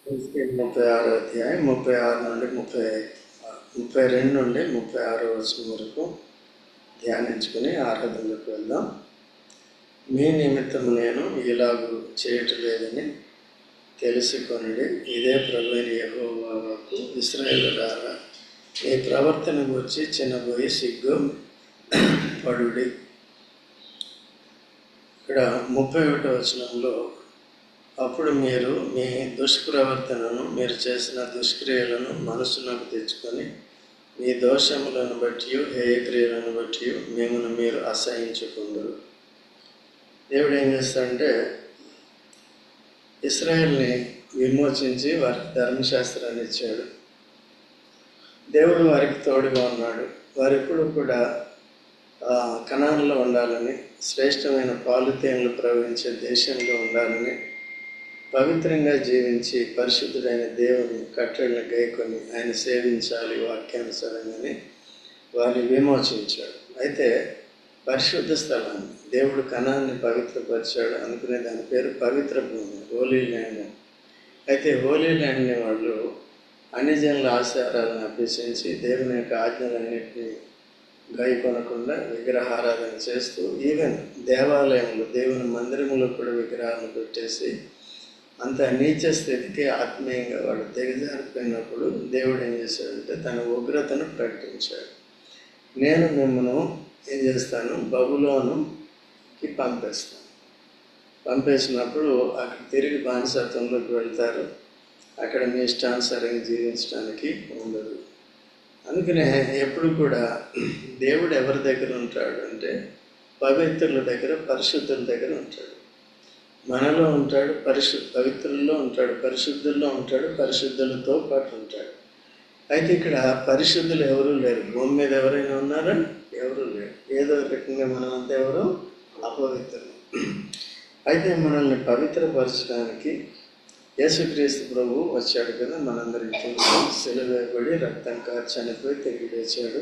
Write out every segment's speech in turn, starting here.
36 అధ్యాయం 36 నుండి 32 నుండి 36 వచనం వరకు ధ్యానించుకుని ఆరాధనలోకి వెళ్దాం. మీ నిమిత్తం నేను ఇలాగూ చేయట్లేదని తెలుసుకొనుడి. ఇదే ప్రభువైన యెహోవా వాక్కు. ఇశ్రాయేలులారా, మీ ప్రవర్తన గురించి చిన్నబోయి సిగ్గు పడుడి. ఇక్కడ 31వ వచనంలో, అప్పుడు మీరు మీ దుష్ప్రవర్తనను, మీరు చేసిన దుష్క్రియలను మనసులోకి తెచ్చుకొని మీ దోషములను బట్టి హేయక్రియలను బట్టి మిమ్మల్ని మీరు అసహించుకుందరు. దేవుడు ఏం చేస్తాడంటే, ఇశ్రాయేల్ని విమోచించి వారికి ధర్మశాస్త్రాన్ని ఇచ్చాడు. దేవుడు వారికి తోడుగా ఉన్నాడు. వారెప్పుడు కూడా కనానులో ఉండాలని, శ్రేష్టమైన పాలుతేనలు ప్రవహించే దేశంలో ఉండాలని, పవిత్రంగా జీవించి పరిశుద్ధుడైన దేవుని కట్టడలను గైకొని ఆయన సేవించాలి వాక్యానుసారంగానే వారిని విమోచించాడు. అయితే పరిశుద్ధ స్థలాన్ని దేవుడు కనాన్ని పవిత్రపరిచాడు అనుకునే దాని పేరు పవిత్ర భూమి, హోలీ ల్యాండ్. అయితే హోలీ ల్యాండ్ని వాళ్ళు అన్ని జనుల ఆచారాలను అభ్యసించి దేవుని యొక్క ఆజ్ఞలన్నింటినీ గైకొనకుండా విగ్రహారాధన చేస్తూ, ఈవెన్ దేవాలయంలో దేవుని మందిరంలో కూడా విగ్రహాలను పెట్టేసి అంత నీచ స్థితికి ఆత్మీయంగా వాడు దిగజారిపోయినప్పుడు దేవుడు ఏం చేశాడంటే తన ఉగ్రతను ప్రకటించాడు. నేను మిమ్మల్ని ఏం చేస్తాను, బబులోనుకి పంపేసినప్పుడు అక్కడ తిరిగి బానిసత్వంలోకి వెళ్తారు. అక్కడ మీ ఇష్టానుసారంగా జీవించడానికి ఉండదు. అందుకనే ఎప్పుడు కూడా దేవుడు ఎవరి దగ్గర ఉంటాడు అంటే పవిత్రుల దగ్గర, పరిశుద్ధుల దగ్గర ఉంటాడు. మనలో ఉంటాడు, పవిత్రుల్లో ఉంటాడు, పరిశుద్ధుల్లో ఉంటాడు, పరిశుద్ధులతో పాటు ఉంటాడు. అయితే ఇక్కడ పరిశుద్ధులు ఎవరూ లేరు. భూమి మీద ఎవరైనా ఉన్నారా? ఎవరూ లేరు. ఏదో రకంగా మనమంతా ఎవరో అపవిత్రులు. అయితే మనల్ని పవిత్రపరచడానికి యేసుక్రీస్తు ప్రభువు వచ్చాడు కదా. మనందరికీ తెలుసు, సిలువ వేయబడి రక్తం కార్చి చనిపోయి తిరిగి లేచాడు.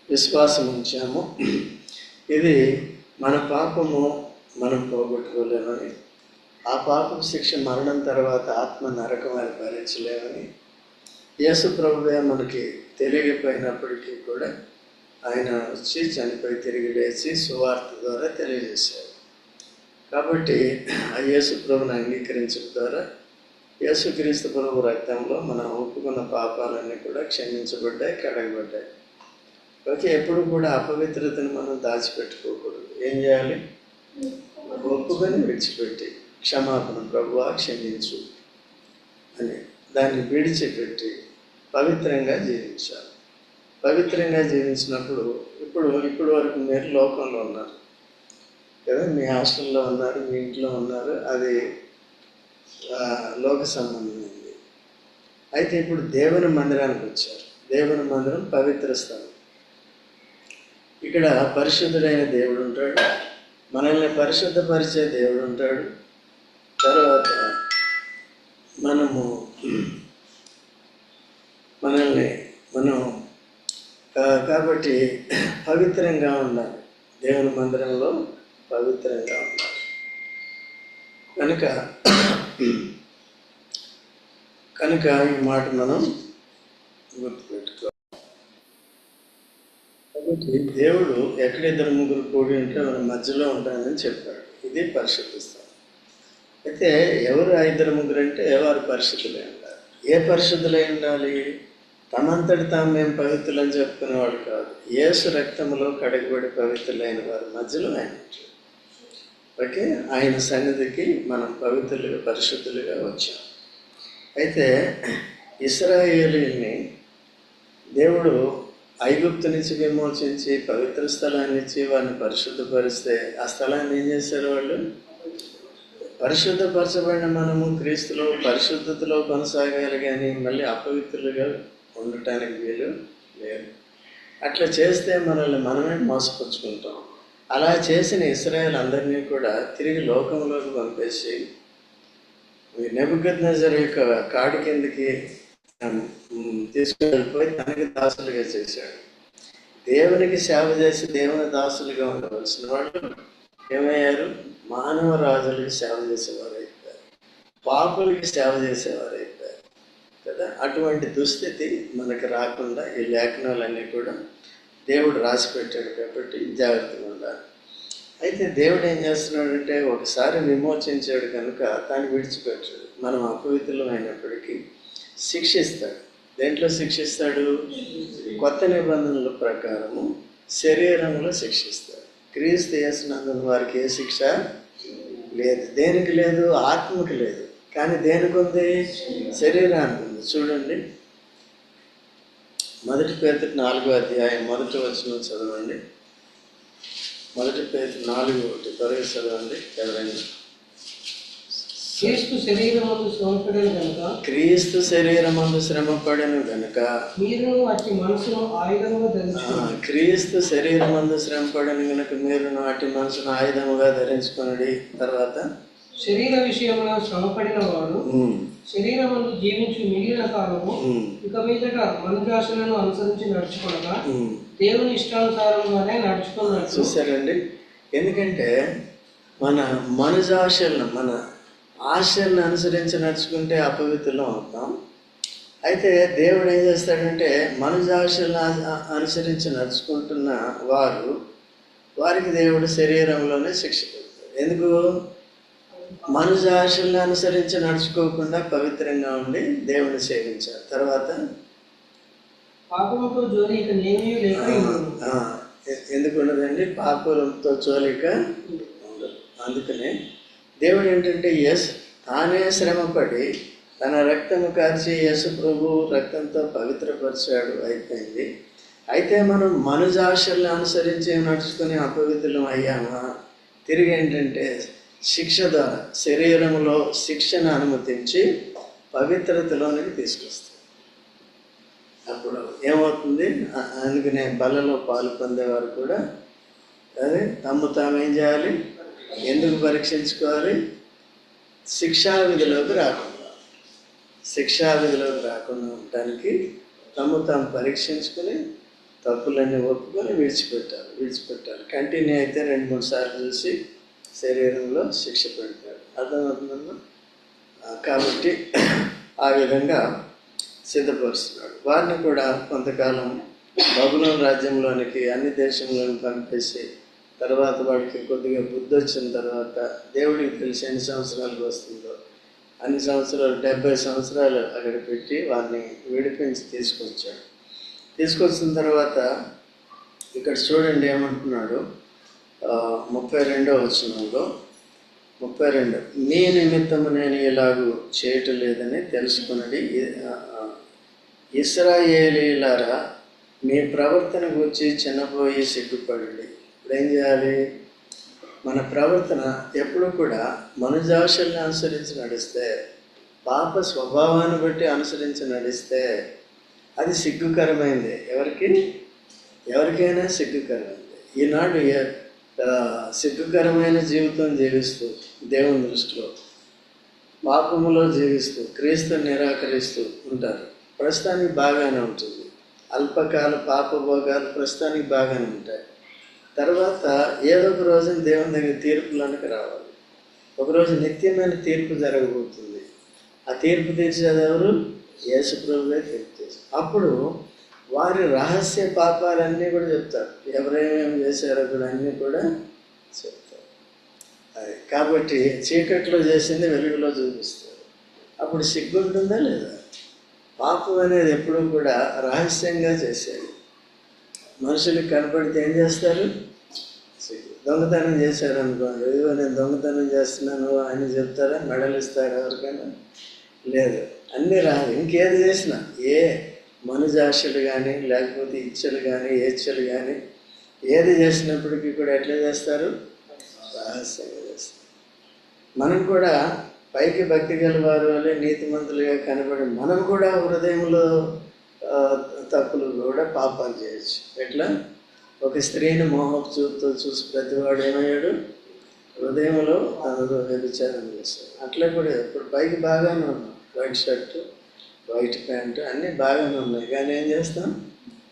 విశ్వాసం ఉంచాము. ఇది మన పాపము మనం పోగొట్టుకోలేమని, ఆ పాపపు శిక్ష మరణం తర్వాత ఆత్మ నరకం అని భరించలేమని, యేసు ప్రభువే మనకి తెలియకపోయినప్పటికీ కూడా ఆయన వచ్చి చనిపోయి తిరిగి లేచి సువార్త ద్వారా తెలియజేశారు. కాబట్టి ఆ యేసు ప్రభుని అంగీకరించడం ద్వారా యేసుక్రీస్తు ప్రభు రక్తంలో మనం ఒప్పుకున్న పాపాలన్నీ కూడా క్షమించబడ్డాయి, కడగబడ్డాయి. ఓకే, ఎప్పుడు కూడా అపవిత్రతను మనం దాచిపెట్టుకోకూడదు. ఏం చేయాలి? ఒప్పుకొని విడిచిపెట్టి క్షమాపణ, ప్రభువా క్షమించు అని దాన్ని విడిచిపెట్టి పవిత్రంగా జీవించాలి. పవిత్రంగా జీవించినప్పుడు ఇప్పుడు వరకు మీరు లోకంలో ఉన్నారు కదా, మీ హాస్టల్లో ఉన్నారు, మీ ఇంట్లో ఉన్నారు, అది లోక సంబంధమైంది. అయితే ఇప్పుడు దేవుని మందిరానికి వచ్చారు. దేవుని మందిరం పవిత్ర స్థలం. ఇక్కడ పరిశుద్ధుడైన దేవుడు ఉంటాడు, మనల్ని పరిశుద్ధపరిచే దేవుడు ఉంటాడు. తర్వాత మనం కాబట్టి పవిత్రంగా ఉండాలి. దేవుని మందిరంలో పవిత్రంగా ఉండాలి. కనుక ఈ మాట మనం గుర్తుపెట్టుకోవాలి. కాబట్టి దేవుడు ఎక్కడ 2-3 కూడి ఉంటే మన మధ్యలో ఉంటానని చెప్పాడు. ఇది పరిశుద్ధ స్థలం. అయితే ఎవరు 2-3 అంటే వారు పరిశుద్ధులై ఉండాలి. ఏ పరిశుద్ధులై ఉండాలి? తమంతటి తాము మేము పవిత్రులని చెప్పుకునేవాడు కాదు. యేసు రక్తంలో కడగబడి పవిత్రులైన వారి మధ్యలో ఆయన. ఓకే, ఆయన సన్నిధికి మనం పవిత్రులుగా, పరిశుద్ధులుగా వచ్చాం. అయితే ఇశ్రాయేలీయుల్ని దేవుడు ఐగుప్తు నుంచి విమోచించి పవిత్ర స్థలాన్ని ఇచ్చి వారిని పరిశుద్ధపరిస్తే ఆ స్థలాన్ని ఏం చేశారు? వాళ్ళు పరిశుద్ధపరచబడిన మనము క్రీస్తులో పరిశుద్ధతలో కొనసాగాలి, కానీ మళ్ళీ అపవిత్రులుగా ఉండటానికి వీలు లేదు. అట్లా చేస్తే మనల్ని మనమే మోసపుచ్చుకుంటాం. అలా చేసిన ఇశ్రాయేల్ అందరినీ కూడా తిరిగి లోకంలోకి పంపేసి నెబుకద్నెజరు యొక్క కాడి కిందకి తీసుకువెళ్ళిపోయి తనకి దాసులుగా చేశాడు. దేవునికి సేవ చేసి దేవుని దాసులుగా ఉండవలసిన వాళ్ళు ఏమయ్యారు? మానవ రాజులకి సేవ చేసేవారు అయిపోయారు, పాపులకి సేవ చేసేవారు అయిపోయారు. అటువంటి దుస్థితి మనకు రాకుండా ఈ లేఖనాలన్నీ కూడా దేవుడు రాసి పెట్టాడు కాబట్టి జాగ్రత్తగా ఉండాలి. అయితే దేవుడు ఏం చేస్తున్నాడంటే ఒకసారి విమోచించాడు కనుక దాన్ని విడిచిపెట్టాడు. మనం అపవిత్రులమైనప్పటికీ శిక్షిస్తాడు. దేంట్లో శిక్షిస్తాడు? కొత్త నిబంధనల ప్రకారము శరీరంలో శిక్షిస్తాడు. క్రీస్తు యేసునందున వారికి ఏ శిక్ష లేదు. దేనికి లేదు? ఆత్మకి లేదు. కానీ దేనికి ఉంది? శరీరానికి ఉంది. చూడండి, 1 పేతురు 4వ అధ్యాయం 1వ వచనం చదవండి. 1 పేతురు 4:1 త్వరగా చదవండి ఎవరైనా. క్రీస్తు శరీరమందు శ్రమపడెను గనుక, క్రీస్తు శరీరమందు శ్రమపడెను గనుక మీరు అట్టి మనసును ఆయుధముగా ధరించుకోండి. క్రీస్తు శరీరమందు శ్రమపడెను గనుక మీరు అట్టి మనసును ఆయుధముగా ధరించుకున్నది. తర్వాత శరీర విషయంలో శ్రమపడిన వాడు శరీరమందు జీవించి మిగిలిన కాలము ఇక మీదట మనుజాశలను అనుసరించి నడుచుకోనగా దేవుని ఇష్టానుసారంగానే నడుచుకున్నాడు. చూసారండి, ఎందుకంటే మన మనుజాశలను, మన ఆశలను అనుసరించి నడుచుకుంటే అపవిత్రులం అవుతాం. అయితే దేవుడు ఏం చేస్తాడంటే మనుజాశలను అనుసరించి నడుచుకుంటున్న వారికి దేవుడు శరీరంలోనే శిక్ష పెడతాడు. ఎందుకు? మనుజాశలను అనుసరించి నడుచుకోకుండా పవిత్రంగా ఉండి దేవుని సేవించారు. తర్వాత పాపముతో జోలి ఇక నేమీ లేక ఎందుకు ఉండదండి? పాపంతో జోలిక ఉండదు. అందుకనే దేవుడు ఏంటంటే తానే శ్రమపడి తన రక్తము కార్చి యేసు ప్రభు రక్తంతో పవిత్రపరిచాడు, అయిపోయింది. అయితే మనం మనుజాశలను అనుసరించి నడుచుకుని అపవిత్రులం అయ్యామా? తిరిగి ఏంటంటే శిక్ష ద్వారా శరీరంలో శిక్షను అనుమతించి పవిత్రతలోనికి తీసుకొస్తాం. అప్పుడు ఏమవుతుంది? అందుకనే బలలో పాలు పొందేవారు కూడా అదే తమ్ము తాము ఏం చేయాలి? ఎందుకు పరీక్షించుకోవాలి? శిక్షావిధిలోకి రాకుండా ఉండటానికి తమ్ము తాము పరీక్షించుకొని తప్పులన్నీ ఒప్పుకొని విడిచిపెట్టాలి. కంటిన్యూ అయితే 2-3 సార్లు చూసి శరీరంలో శిక్ష పెడతాడు. అర్థమవుతుందమ్మా? కాబట్టి ఆ విధంగా సిద్ధపరుస్తున్నాడు. వారిని కూడా కొంతకాలం బబులోను రాజ్యంలోనికి అన్ని దేశంలోకి పంపేసి తర్వాత వాడికి కొద్దిగా బుద్ధి వచ్చిన తర్వాత దేవుడికి తెలిసి ఎన్ని సంవత్సరాలకు వస్తుందో అన్ని సంవత్సరాలు 70 సంవత్సరాలు అక్కడ పెట్టి వారిని విడిపించి తీసుకొచ్చిన తర్వాత ఇక్కడ చూడండి ఏమంటున్నాడు 32వ వచనంలో 32 మీ నిమిత్తము నేను ఇలాగూ చేయటం లేదని తెలుసుకున్నది ఇశ్రాయేలీయులారా, మీ ప్రవర్తన గురించి చిన్నపోయి సిగ్గుపడండి. ఇప్పుడు ఏం చేయాలి? మన ప్రవర్తన ఎప్పుడు కూడా మనుజాశల్ని అనుసరించి నడిస్తే, పాప స్వభావాన్ని బట్టి అనుసరించి నడిస్తే అది సిగ్గుకరమైంది. ఎవరికైనా సిగ్గుకరమైంది. ఈనాడు సిగ్గుకరమైన జీవితం జీవిస్తూ దేవుని దృష్టిలో పాపములో జీవిస్తూ క్రీస్తుని నిరాకరిస్తూ ఉంటారు. ప్రస్తుతానికి బాగానే ఉంటుంది. అల్పకాల పాపభోగాలు ప్రస్తుతానికి బాగానే ఉంటాయి. తర్వాత ఏదో ఒక రోజున దేవుని దగ్గర తీర్పులోనికి రావాలి. ఒకరోజు నిత్యమైన తీర్పు జరగబోతుంది. ఆ తీర్పు తీర్చేది ఎవరు? యేసు ప్రభువే తీర్పు చేశారు. అప్పుడు వారి రహస్య పాపాలన్నీ కూడా చెప్తారు. ఎవరేమేమి చేశారో కూడా అన్నీ కూడా చెప్తారు. అది కాబట్టి చీకట్లో చేసింది వెలుగులో చూపిస్తారు. అప్పుడు సిగ్గుంటుందా లేదా? పాపం అనేది ఎప్పుడూ కూడా రహస్యంగా చేసేది. మనుషులకు కనపడితే ఏం చేస్తారు? దొంగతనం చేశారు అనుకోండి, ఇదిగో నేను దొంగతనం చేస్తున్నాను అని చెప్తారా? మెడలు ఇస్తారా ఎవరికైనా? లేదు. అన్నీ రాదు. ఇంకేది చేసినా, ఏ మనుజాశలు కానీ లేకపోతే ఇచ్చలు కానీ ఏచ్చలు కానీ ఏది చేసినప్పటికీ కూడా ఎట్లా చేస్తారు? రహస్యంగా చేస్తారు. మనం కూడా పైకి భక్తి గలవారు వల్లే నీతిమంతులుగా కనబడి మనం కూడా హృదయంలో తప్పులు కూడా పాపాలు చేయొచ్చు. ఎట్లా? ఒక స్త్రీని మోహపు చూపుతో చూసి ప్రతివాడు ఏమయ్యాడు? హృదయంలో తనతో వ్యభిచారం చేశాడు. అట్లా కూడా ఇప్పుడు పైకి బాగానే ఉన్నాం, వైట్ షర్టు వైట్ ప్యాంటు అన్నీ బాగానే ఉన్నాయి, కానీ ఏం చేస్తాం?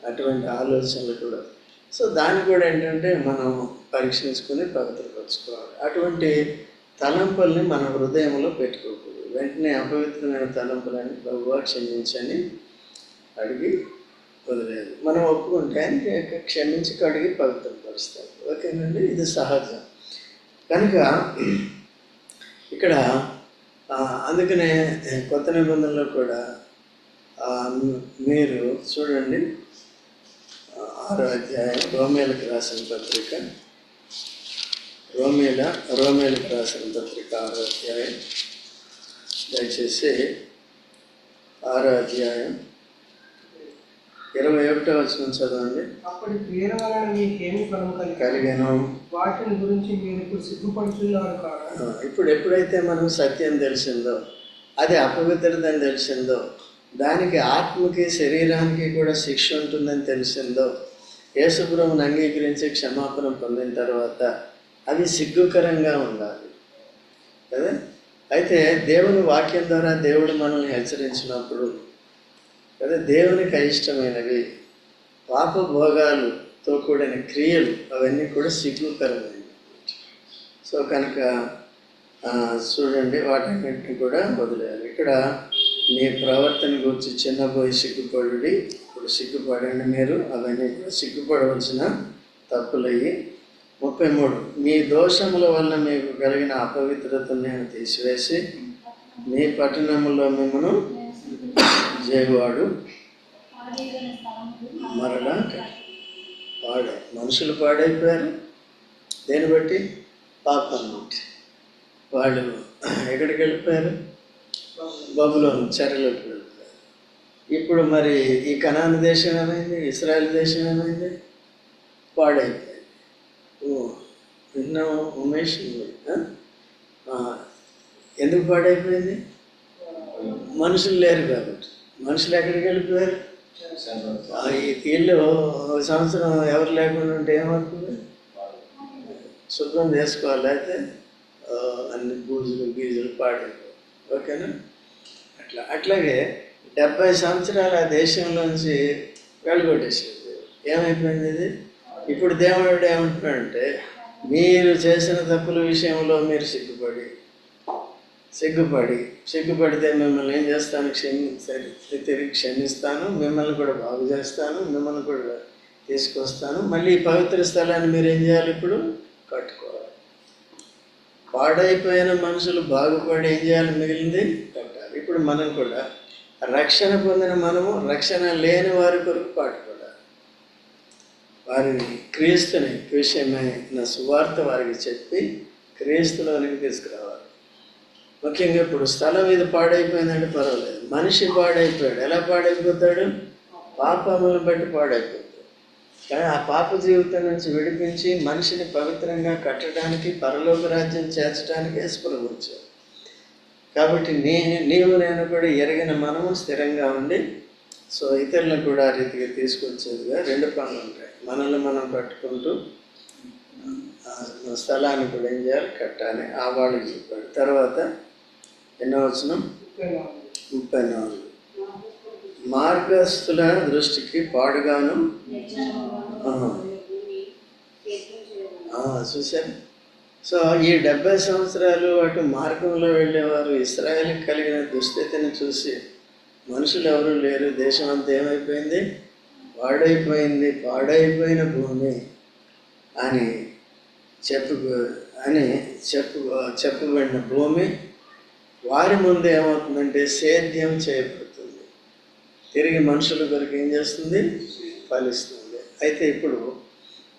అటువంటి ఆలోచనలు కూడా. సో దాన్ని కూడా ఏంటంటే మనం పరీక్షించుకొని పవిత్రపరచుకోవాలి. అటువంటి తలంపుల్ని మన హృదయంలో పెట్టుకోకూడదు. వెంటనే అపవిత్రమైన తలంపులని ప్రభువా క్షమించని అడిగి వదిలేదు. మనం ఒప్పుకుంటే ఆయన క్షమించి కడిగి పవిత్రపరుస్తారు. ఓకేనండి, ఇది సహజం. కనుక ఇక్కడ అందుకనే కొత్త నిబంధనలో కూడా మీరు చూడండి 6వ అధ్యాయం రోమేలకు రాసిన పత్రిక, రోమేలకు రాసిన పత్రిక 6వ అధ్యాయం, దయచేసి 6వ అధ్యాయం 21వ వచనం చదవండి. అప్పటి క్రియల వలన మీకేమి ఫలం కలిగను, వాటిని గురించి మీరు ఇప్పుడు సిగ్గుపడుతున్నారు కాదా? ఇప్పుడు ఎప్పుడైతే మనం సత్యం తెలిసిందో, అది అపవిత్రత అని తెలిసిందో, దానికి ఆత్మకి శరీరానికి కూడా శిక్ష ఉంటుందని తెలిసిందో, యేసుప్రభువుని అంగీకరించి క్షమాపణ పొందిన తర్వాత అవి సిగ్గుకరంగా ఉండాలి కదా. అయితే దేవుని వాక్యం ద్వారా దేవుడు మనల్ని హెచ్చరించినప్పుడు కదా, దేవునికి అయిష్టమైనవి పాప భోగాలతో కూడిన క్రియలు అవన్నీ కూడా సిగ్గుకరమైనవి. సో కనుక చూడండి, వాటన్నిటిని కూడా వదిలేయాలి. ఇక్కడ మీ ప్రవర్తన గురించి చిన్నపోయి సిగ్గుపడి, ఇప్పుడు సిగ్గుపడండి మీరు, అవన్నీ కూడా సిగ్గుపడవలసిన తప్పులయ్యి. 33 మీ దోషముల వల్ల మీకు కలిగిన అపవిత్రతను నేను తీసివేసి మీ పట్టణంలో మిమ్మను జేవాడు మరలా మనుషులు పాడైపోయారు. దేన్ని బట్టి? పాపం బట్టి. వాళ్ళు ఎక్కడికి వెళ్ళిపోయారు? బబులోను చెరలోకి వెళ్ళిపోయారు. ఇప్పుడు మరి ఈ కనాను దేశం ఏమైంది? ఇశ్రాయేల్ దేశం ఏమైంది? పాడైపోయింది. విన్నాము ఉమేష్? ఎందుకు పాడైపోయింది? మనుషులు లేరు కాబట్టి. మనుషులు ఎక్కడికి వెళ్ళిపోయారు? ఈ ఇల్లు 1 సంవత్సరం ఎవరు లేకుండా ఉంటే ఏమవుతుంది? శుభ్రం చేసుకోవాలి, అయితే అన్ని బూజులు గీజులు పాడైపోయి. ఓకేనా? అట్లాగే 70 సంవత్సరాలు ఆ దేశంలోంచి వెళ్ళగొట్టేసింది. ఏమైపోయింది ఇది? ఇప్పుడు దేవుడు ఏమంటున్నాడంటే, మీరు చేసిన తప్పుల విషయంలో మీరు సిగ్గుపడితే మిమ్మల్ని ఏం చేస్తాను? తిరిగి క్షమిస్తాను, మిమ్మల్ని కూడా బాగు చేస్తాను, మిమ్మల్ని కూడా తీసుకొస్తాను. మళ్ళీ ఈ పవిత్ర స్థలాన్ని మీరు ఏం చేయాలి? ఇప్పుడు కట్టుకోవాలి. పాడైపోయిన మనుషులు బాగుపడి ఏం చేయాలి? మిగిలింది కట్టాలి. ఇప్పుడు మనం కూడా రక్షణ పొందిన మనము రక్షణ లేని వారి కొరకు పాటుపడాలి. వారిని క్రీస్తుని విషయమైన సువార్త వారికి చెప్పి క్రీస్తులోనికి తీసుకురావాలి. ముఖ్యంగా ఇప్పుడు స్థలం ఇది పాడైపోయిందంటే పర్వాలేదు, మనిషి పాడైపోయాడు. ఎలా పాడైపోతాడు? పాపములను బట్టి పాడైపోతాడు. కానీ ఆ పాప జీవితం నుంచి విడిపించి మనిషిని పవిత్రంగా కట్టడానికి, పరలోక రాజ్యం చేర్చడానికి యేసుప్రభువు వచ్చాడు. కాబట్టి నీవు నేను కూడా ఎరిగిన మనము స్థిరంగా ఉండి, సో ఇతరులను కూడా ఆ రీతిగా తీసుకొచ్చేదిగా 2 పనులు ఉంటాయి. మనల్ని మనం కట్టుకుంటూ స్థలాన్ని కూడా ఏం చేయాలి? కట్టాలి. ఆ వాళ్ళకి చెప్పాడు. తర్వాత ఎన్నో వచనం? 34 మార్గస్థుల దృష్టికి పాడుగాను. చూశారు? సో ఈ 70 సంవత్సరాలు అటు మార్గంలో వెళ్ళేవారు ఇశ్రాయేలుకి కలిగిన దుస్థితిని చూసి మనుషులు ఎవరు లేరు, దేశం అంతా ఏమైపోయింది? పాడైపోయిన భూమి అని చెప్పబడిన భూమి వారి ముందు ఏమవుతుందంటే సేద్యం చేయబడుతుంది. తిరిగి మనుషుల కొరకు ఏం చేస్తుంది? ఫలిస్తుంది. అయితే ఇప్పుడు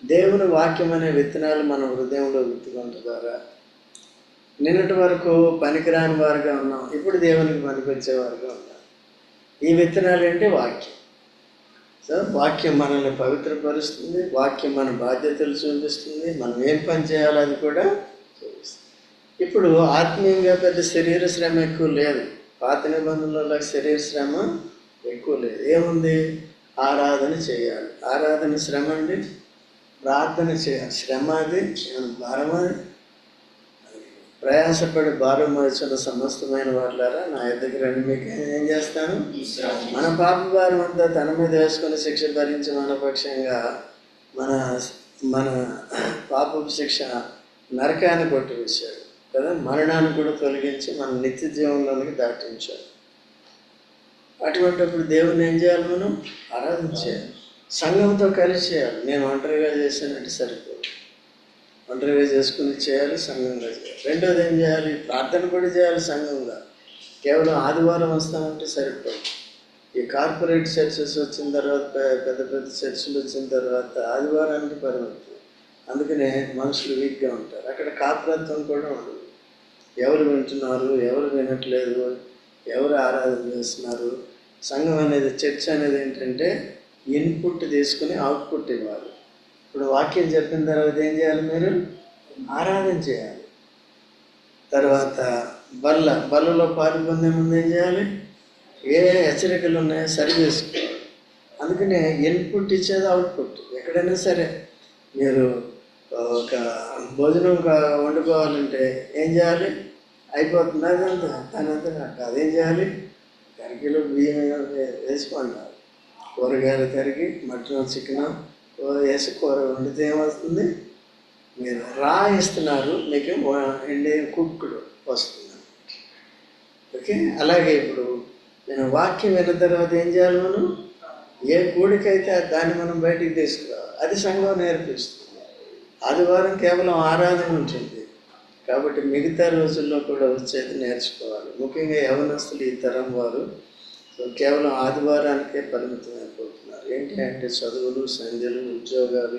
దేవుని వాక్యం అనే విత్తనాలు మన హృదయంలో విత్తుకుంట ద్వారా నిన్నటి వరకు పనికిరాని వారుగా ఉన్నాం, ఇప్పుడు దేవునికి పనికొచ్చేవారుగా ఉన్నాం. ఈ విత్తనాలు అంటే వాక్యం. సో వాక్యం మనల్ని పవిత్రపరుస్తుంది, వాక్యం మన బాధ్యతలు చూపిస్తుంది, మనం ఏం పని చేయాలో అది కూడా చూపిస్తుంది. ఇప్పుడు ఆత్మీయంగా పెద్ద శరీర శ్రమ ఎక్కువ లేదు. పాత నిబంధనలలో శరీర శ్రమ ఎక్కువ లేదు. ఏముంది? ఆరాధన చేయాలి. ఆరాధన శ్రమ అండి. ప్రార్థన చేయాలి. శ్రమ అది, భారం అది. ప్రయాసపడి భారం వచ్చిన సమస్తమైన వాళ్ళారా నా దగ్గర మీకు ఏం చేస్తాను? మన పాప భారం అంతా తన మీద వేసుకొని శిక్ష భరించి మన పక్షంగా మన పాపపు శిక్ష నరకాన్ని కొట్టివేశాడు. కదా, మరణాన్ని కూడా తొలగించి మన నిత్య జీవంలోనికి దాటించాడు. అటువంటిప్పుడు దేవుని ఏం చేయాలి? మనం ఆరాధించాలి, సంఘంతో కలిసి చేయాలి. నేను ఒంటరిగా చేశానంటే సరిపోదు, ఒంటరిగా చేసుకుని చేయాలి, సంఘంగా చేయాలి. రెండోది ఏం చేయాలి? ప్రార్థన కూడా చేయాలి సంఘంగా. కేవలం ఆదివారం వస్తామంటే సరిపోదు. ఈ కార్పొరేట్ చర్చెస్ వచ్చిన తర్వాత, పెద్ద పెద్ద చర్చిలు వచ్చిన తర్వాత ఆదివారానికి పరిమితం. అందుకనే మనుషులు వీక్గా ఉంటారు. అక్కడ కాపురత్వం కూడా ఉండదు. ఎవరు వింటున్నారు, ఎవరు వినట్లేదు, ఎవరు ఆరాధన చేస్తున్నారు. సంఘం అనేది, చర్చ్ అనేది ఏంటంటే ఇన్పుట్ తీసుకుని అవుట్పుట్ ఇవ్వాలి. ఇప్పుడు వాక్యం చెప్పిన తర్వాత ఏం చేయాలి? మీరు ఆరాధన చేయాలి. తర్వాత బల్లలో పాలు పొందే ముందు ఏం చేయాలి? ఏ హెచ్చరికలు ఉన్నాయో సరి చేసుకోవాలి. అందుకనే ఇన్పుట్ ఇచ్చేది అవుట్పుట్. ఎక్కడైనా సరే మీరు ఒక భోజనం వండుకోవాలంటే ఏం చేయాలి? అయిపోతుంది అదంతా, దానంతా అదేం చేయాలి? కరికిలో బియ్యం వేసుకోండి, కూరగాయలు తరిగి మటన్ చికెన్ వేసి కూర వండితే ఏమవుతుంది? మీరు రా ఇస్తున్నారు, మీకు ఇండియన్ కుక్కుడు వస్తుంది. ఓకే, అలాగే ఇప్పుడు నేను వాక్యం విన్న తర్వాత ఏం చేయాలి? మనం ఏ కూడికైతే దాన్ని మనం బయటికి తీసుకురావాలి. అది సంఘం నేర్పిస్తుంది. ఆదివారం కేవలం ఆరాధన ఉంటుంది కాబట్టి మిగతా రోజుల్లో కూడా వచ్చేది నేర్చుకోవాలి. ముఖ్యంగా యవనస్తులు, ఈ తరం వారు కేవలం ఆదివారానికే పరిమితం అయిపోతున్నారు. ఏంటి అంటే చదువులు, సంధ్యలు, ఉద్యోగాలు,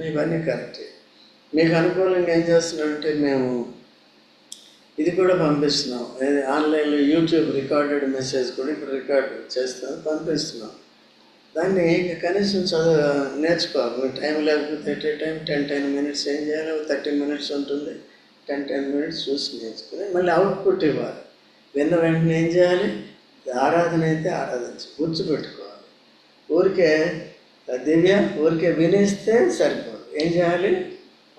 ఇవన్నీ కరెక్టే. మీకు అనుకూలంగా ఏం చేస్తున్నామంటే మేము ఇది కూడా పంపిస్తున్నాం. ఆన్లైన్లో యూట్యూబ్ రికార్డెడ్ మెసేజ్ కూడా ఇప్పుడు రికార్డ్ చేస్తాం, పంపిస్తున్నాం. దాన్ని కనీసం నేర్చుకోవాలి. మీకు టైం లేకపోతే ఎట్ ఏ టైం 10 minutes ఏం చేయాలి? 30 minutes ఉంటుంది. 10 minutes చూసి నేర్చుకుని మళ్ళీ అవుట్పుట్ ఇవ్వాలి. విన్న వెంటనే ఏం చేయాలి? ఆరాధన అయితే ఆరాధించి గుర్తుపెట్టుకోవాలి. ఊరికే ఊరికే వినేస్తే సరిపోదు. ఏం చేయాలి?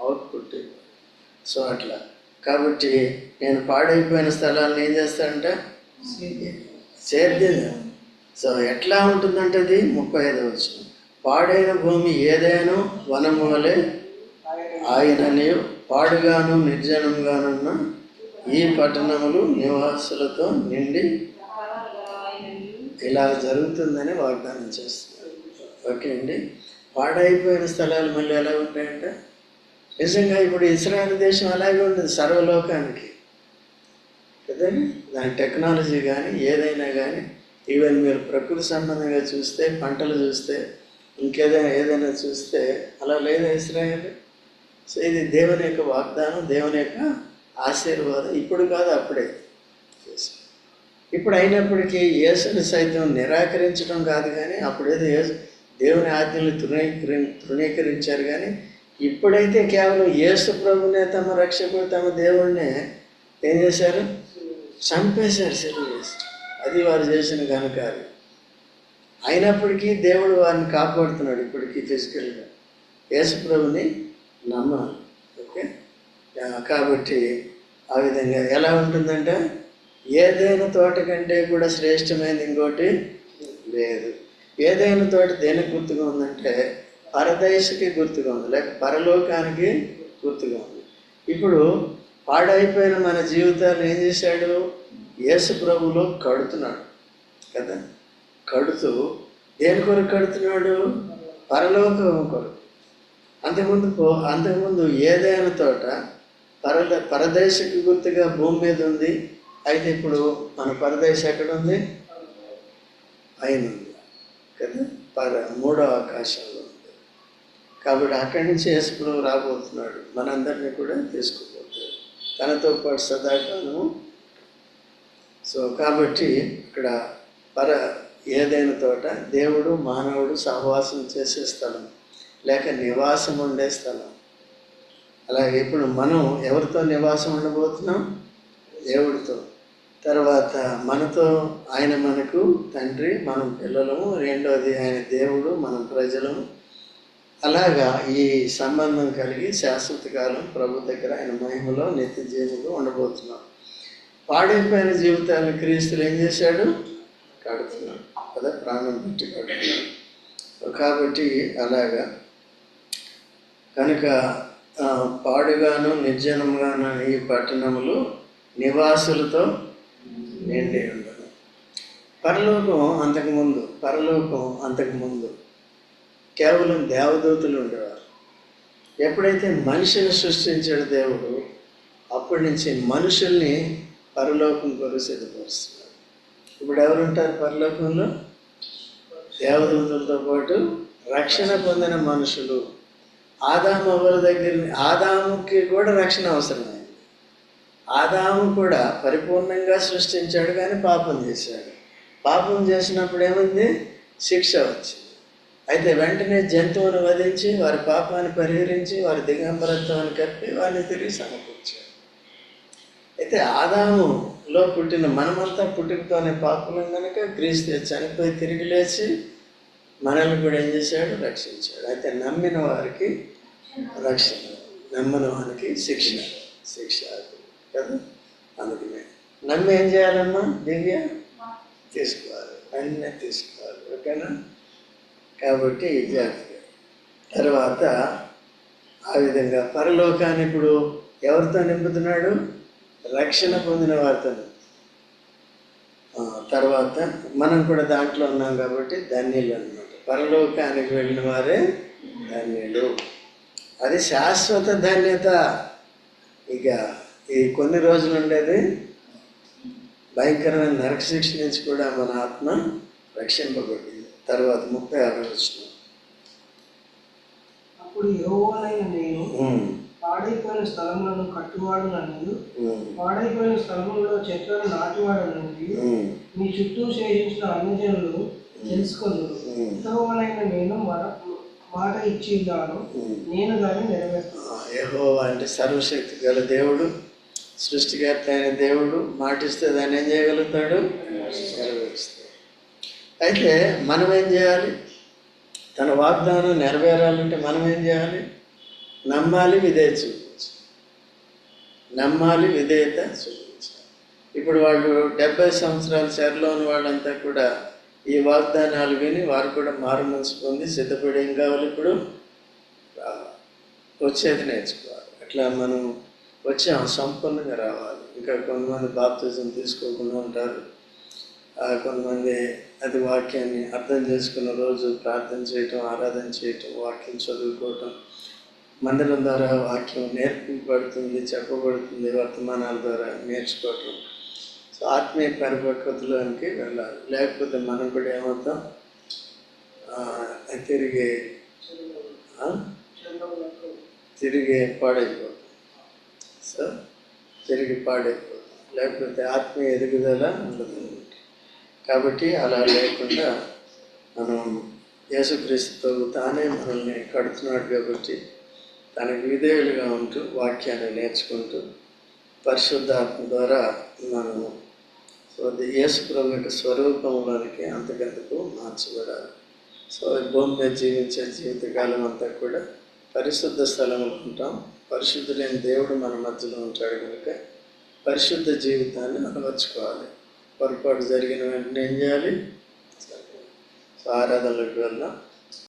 అవుట్పుట్ ఇవ్వాలి. సో అట్లా కాబట్టి నేను పాడైపోయిన స్థలాలను ఏం చేస్తానంటే సేద్యం. సో ఎట్లా ఉంటుందంటే అది 35వ వచనం, పాడైన భూమి ఏదైనా వనము వలె ఆయనని, పాడుగాను నిర్జనంగానున్న ఈ పట్టణములు నివాసులతో నిండి ఇలా జరుగుతుందని వాగ్దానం చేస్తున్నారు. ఓకే అండి. పాడైపోయిన స్థలాలు మళ్ళీ ఎలా ఉంటాయంటే, నిజంగా ఇప్పుడు ఇస్రాయేల్ దేశం అలాగే ఉంటుంది సర్వలోకానికి కదండి. దాని టెక్నాలజీ కానీ ఏదైనా కానీ, ఈవెన్ మీరు ప్రకృతి సంబంధంగా చూస్తే, పంటలు చూస్తే, ఏదైనా చూస్తే అలా లేదా ఇస్రాయేల్. సో ఇది దేవుని యొక్క వాగ్దానం, దేవుని యొక్క ఆశీర్వాదం. ఇప్పుడు కాదు, అప్పుడే. ఇప్పుడు అయినప్పటికీ యేసుని సైతం నిరాకరించడం కాదు, కానీ అప్పుడేదో దేవుని ఆజ్ఞలు తృణీకరించారు. కానీ ఇప్పుడైతే కేవలం యేసు ప్రభునే తమ రక్షకుడు, తమ దేవుడినే ఏం చేశారు? చంపేశారు, సిలువేసి. అది వారు చేసిన ఘనకార్యం. అయినప్పటికీ దేవుడు వారిని కాపాడుతున్నాడు. ఇప్పటికీ ఫిజికల్గా యేసు ప్రభుని నమ్మాలి. ఓకే, కాబట్టి ఆ విధంగా ఎలా ఉంటుందంటే, ఏదైనా తోట కంటే కూడా శ్రేష్టమైనది ఇంకోటి లేదు. ఏదైనా తోట దేనికి గుర్తుగా ఉందంటే పరదేశకి గుర్తుగా ఉంది, లేక పరలోకానికి గుర్తుగా ఉంది. ఇప్పుడు పాడైపోయిన మన జీవితాలు ఏం చేశాడు? యేసు ప్రభువులో కడుతున్నాడు కదా. దేని కొరకు కడుతున్నాడు? పరలోకం కొరకు. అంతకుముందు ఏదైనా తోట పరదేశకి గుర్తుగా భూమి మీద ఉంది. అయితే ఇప్పుడు మన పరదేశం ఎక్కడ ఉంది? పైన ఉంది కదా, మూడో ఆకాశంలో ఉంది. కాబట్టి అక్కడి నుంచి యేసు ప్రభువు రాబోతున్నాడు, మనందరినీ కూడా తీసుకుపోతాడు తనతో పాటు సదాకాలము. సో కాబట్టి ఇక్కడ ఏదైనా తోట దేవుడు మానవుడు సహవాసం చేసే స్థలం, లేక నివాసం ఉండే స్థలం. అలాగే ఇప్పుడు మనం ఎవరితో నివాసం ఉండబోతున్నాం? దేవుడితో. తర్వాత మనతో ఆయన మనకు తండ్రి, మనం పిల్లలము. రెండోది ఆయన దేవుడు, మనం ప్రజలము. అలాగా ఈ సంబంధం కలిగి శాశ్వత కాలం ప్రభు దగ్గర ఆయన మహిమలో నిత్య జీవులు ఉండబోతున్నాం. పాడైపోయిన జీవితాలను క్రీస్తులు ఏం చేశాడు? కడుతున్నాడు కదా, ప్రాణం పెట్టి కడుతున్నాడు. కాబట్టి అలాగా కనుక పాడుగాను నిర్జనంగాను ఈ పట్టణములు నివాసులతో నిండి ఉండను. పరలోకం అంతకుముందు కేవలం దేవదూతలు ఉండేవారు. ఎప్పుడైతే మనిషిని సృష్టించాడు దేవుడు, అప్పటి నుంచి మనుషుల్ని పరలోకం కొరకు సిద్ధపరుస్తున్నాడు. ఇప్పుడు ఎవరుంటారు పరలోకంలో? దేవదూతలతో పాటు రక్షణ పొందిన మనుషులు. ఆదాముకి కూడా రక్షణ అవసరమైంది. ఆదాము కూడా పరిపూర్ణంగా సృష్టించాడు, కానీ పాపం చేశాడు. పాపం చేసినప్పుడు ఏమైంది? శిక్ష వచ్చింది. అయితే వెంటనే జంతువును వధించి వారి పాపాన్ని పరిహరించి వారి దిగంబరత్వాన్ని కప్పి వారిని తిరిగి సమకూర్చాడు. అయితే ఆదాములో పుట్టిన మనమంతా పుట్టుకతోనే పాపలం కనుక క్రీస్తు చనిపోయి తిరిగి లేచి మనల్ని కూడా ఏం చేశాడు? రక్షించాడు. అయితే నమ్మిన వారికి రక్షణ, నమ్మని వారికి శిక్ష కదా. అందుకనే నమ్మి ఏం చేయాలమ్మా? దివ్య తీసుకోవాలి, అన్నీ తీసుకోవాలి. ఓకేనా? కాబట్టి జాగ్రత్తగా. తర్వాత ఆ విధంగా పరలోకాన్ని ఇప్పుడు ఎవరితో నింపుతున్నాడు? రక్షణ పొందిన వారితో. తర్వాత మనం కూడా దాంట్లో ఉన్నాం కాబట్టి ధన్యులు అన్నమాట. పరలోకానికి వెళ్ళిన వారే ధన్యులు. అది శాశ్వత ధన్యత. ఇక ఈ కొన్ని రోజులు ఉండేది భయంకరమైన నరక శిక్ష నుంచి కూడా మన ఆత్మ రక్షింపబడింది. తర్వాత 36వ వచనం. అప్పుడు యెహోవానైన నేను పాడైపోయిన స్థలములను కట్టువాడుననియు పాడైపోయిన స్థలములలో చెట్లను నాటివాడుననియు మీ చుట్టూ శేషించిన అన్యజనులు తెలుసుకొందురు. యెహోవానైన నేను మాట ఇచ్చి ఉన్నాను, నేను దాన్ని నెరవేర్చుతాను. యెహోవా అంటే సర్వశక్తి గల దేవుడు, సృష్టికర్త అయిన దేవుడు. మాటిస్తే దాన్ని ఏం చేయగలుగుతాడు? నెరవేరుస్తాడు. అయితే మనం ఏం చేయాలి? తన వాగ్దానం నెరవేరాలంటే మనం ఏం చేయాలి? నమ్మాలి, విధేయత చూపించాలి. విధేయత చూపించాలి. ఇప్పుడు వాళ్ళు 70 సంవత్సరాల చెరలో ఉన్న వాళ్ళంతా కూడా ఈ వాగ్దానాలు విని వారు కూడా మారు మనసు పొంది సిద్ధపడి ఏం కావాలి? ఇప్పుడు వచ్చేది నేర్చుకోవాలి. అట్లా మనం వచ్చాం, సంపూర్ణంగా రావాలి. ఇంకా కొంతమంది బాప్తిజం తీసుకోకుండా ఉంటారు. కొంతమంది అది వాక్యాన్ని అర్థం చేసుకున్న రోజు ప్రార్థన చేయటం, ఆరాధన చేయటం, వాక్యం చదువుకోవటం, మందిరం ద్వారా వాక్యం నేర్పించబడుతుంది, చెప్పబడుతుంది, వర్తమానాల ద్వారా నేర్చుకోవటం. సో ఆత్మీయ పరిపక్వతలోనికి వెళ్ళాలి. లేకపోతే మనం కూడా ఏమవుతాం? తిరిగి పాడైపోతాం. సో తిరిగి పాడైపోతాం. లేకపోతే ఆత్మీయ ఎదుగుదల ఉండదు. కాబట్టి అలా లేకుండా మనం యేసుక్రీస్తుతో తానే మనల్ని కడుతున్నాడు కాబట్టి తనకు విధేయులుగా ఉంటూ వాక్యాన్ని నేర్చుకుంటూ పరిశుద్ధాత్మ ద్వారా మనము యేసు ప్రభు యొక్క స్వరూపంలోనికి అంతకంతకు మార్చబడాలి. సో భూమి మీద జీవించే జీవితకాలం అంతా కూడా పరిశుద్ధ స్థలంలో ఉంటాం. పరిశుద్ధులైన దేవుడు మన మధ్యలో ఉంటాడు కనుక పరిశుద్ధ జీవితాన్ని అలవర్చుకోవాలి. పొరపాటు జరిగిన వెంటనే ఏం చేయాలి? సో ఆరాధనలోకి వెళ్దాం.